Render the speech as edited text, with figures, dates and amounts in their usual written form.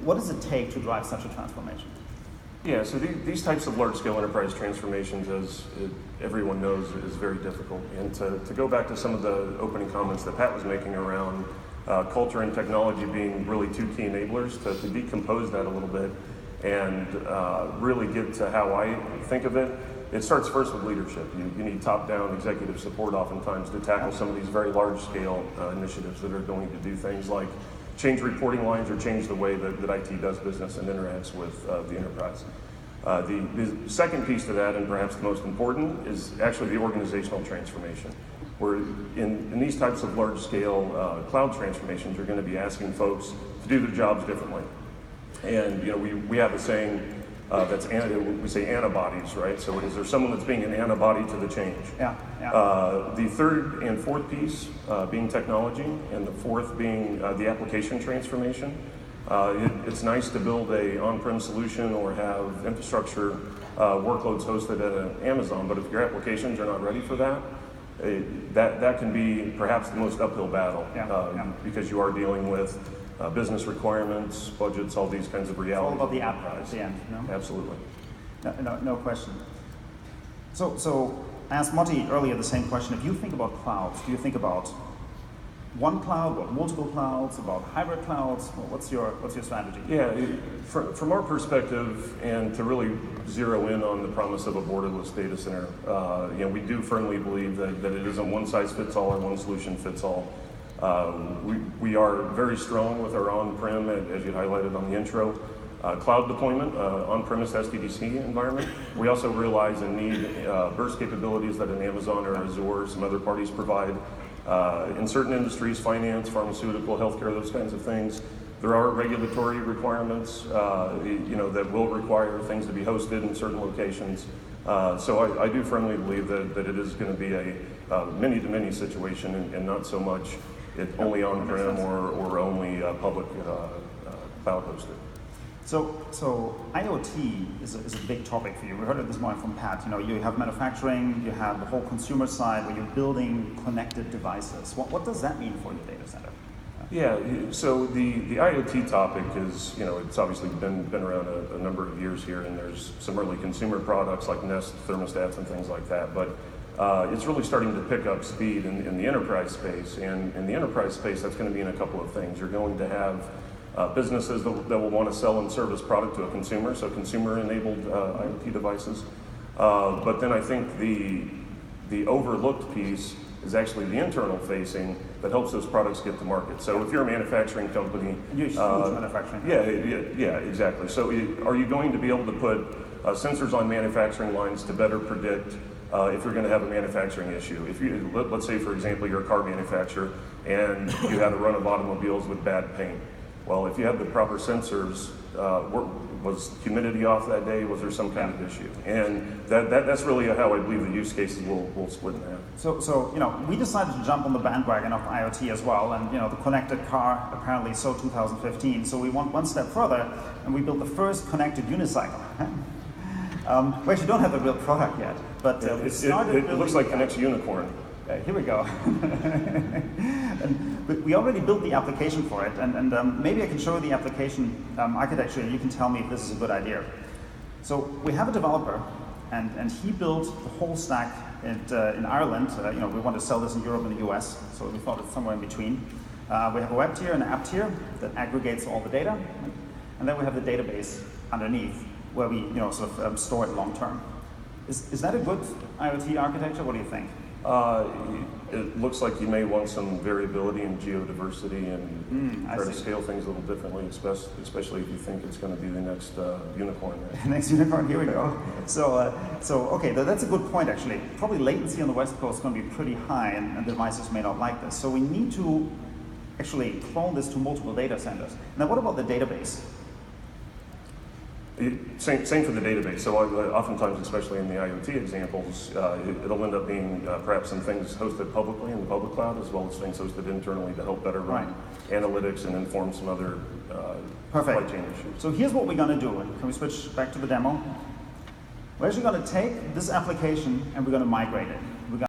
What does it take to drive such a transformation? Yeah, so these types of large-scale enterprise transformations, as everyone knows, is very difficult. And to go back to some of the opening comments that Pat was making around culture and technology being really two key enablers, to decompose that a little bit and really get to how I think of it, it starts first with leadership. You need top-down executive support oftentimes to tackle some of these very large-scale initiatives that are going to do things like change reporting lines or change the way that IT does business and interacts with the enterprise. The second piece to that, and perhaps the most important, is actually the organizational transformation. Where in these types of large-scale cloud transformations, you're going to be asking folks to do their jobs differently. And we have a saying that's we say antibodies, right? So is there someone that's being an antibody to the change? Yeah. The third and fourth piece being technology, and the fourth being the application transformation. It's nice to build a on-prem solution or have infrastructure workloads hosted at Amazon, but if your applications are not ready for that, that can be perhaps the most uphill battle because you are dealing with business requirements, budgets, all these kinds of realities. It's all about the app at the end, no? Absolutely. No question. So I asked Motti earlier the same question. If you think about clouds, do you think about one cloud, or multiple clouds, about hybrid clouds? What's your strategy? Yeah, from our perspective, and to really zero in on the promise of a borderless data center, we do firmly believe that it isn't one size fits all or one solution fits all. We are very strong with our on-prem, as you highlighted on the intro, cloud deployment, on-premise SDDC environment. We also realize and need burst capabilities that an Amazon or Azure or some other parties provide. In certain industries, finance, pharmaceutical, healthcare, those kinds of things, there are regulatory requirements, that will require things to be hosted in certain locations. So I do firmly believe that it is going to be a many-to-many situation, and not so much only on-prem or only public cloud hosted. So IoT is a big topic for you. We heard it this morning from Pat. You have manufacturing, you have the whole consumer side where you're building connected devices. What does that mean for your data center? Yeah, so the IoT topic is, it's obviously been around a number of years here, and there's some early consumer products like Nest thermostats and things like that, but it's really starting to pick up speed in the enterprise space, and in the enterprise space, that's going to mean a couple of things. You're going to have businesses that will want to sell and service product to a consumer, so consumer-enabled IoT devices. But then I think the overlooked piece is actually the internal facing that helps those products get to market. So if you're a manufacturing company, huge manufacturing. Yeah, exactly. So are you going to be able to put sensors on manufacturing lines to better predict if you're going to have a manufacturing issue? If let's say, for example, you're a car manufacturer and you had a run of automobiles with bad paint. Well, if you have the proper sensors, was humidity off that day? Was there some kind of issue? And that's really how I believe the use cases will split in half. So we decided to jump on the bandwagon of IoT as well, and the connected car apparently so 2015. So we went one step further, and we built the first connected unicycle. We actually don't have a real product yet, but we started. It looks like the next unicorn. Here we go. But we already built the application for it, and maybe I can show you the application architecture, and you can tell me if this is a good idea. So we have a developer, and he built the whole stack in Ireland. We want to sell this in Europe and the US, so we thought it's somewhere in between. We have a web tier and an app tier that aggregates all the data, and then we have the database underneath where we store it long term. Is that a good IoT architecture? What do you think? It looks like you may want some variability in geodiversity and try to scale things a little differently, especially if you think it's going to be the next unicorn. Right? Next unicorn, here we go. So okay, that's a good point actually. Probably latency on the West Coast is going to be pretty high, and devices may not like this. So we need to actually clone this to multiple data centers. Now, what about the database? Same for the database. So oftentimes, especially in the IoT examples, it'll end up being perhaps some things hosted publicly in the public cloud, as well as things hosted internally to help better run analytics and inform some other supply chain issues. So here's what we're going to do. Can we switch back to the demo? We're actually going to take this application and we're going to migrate it.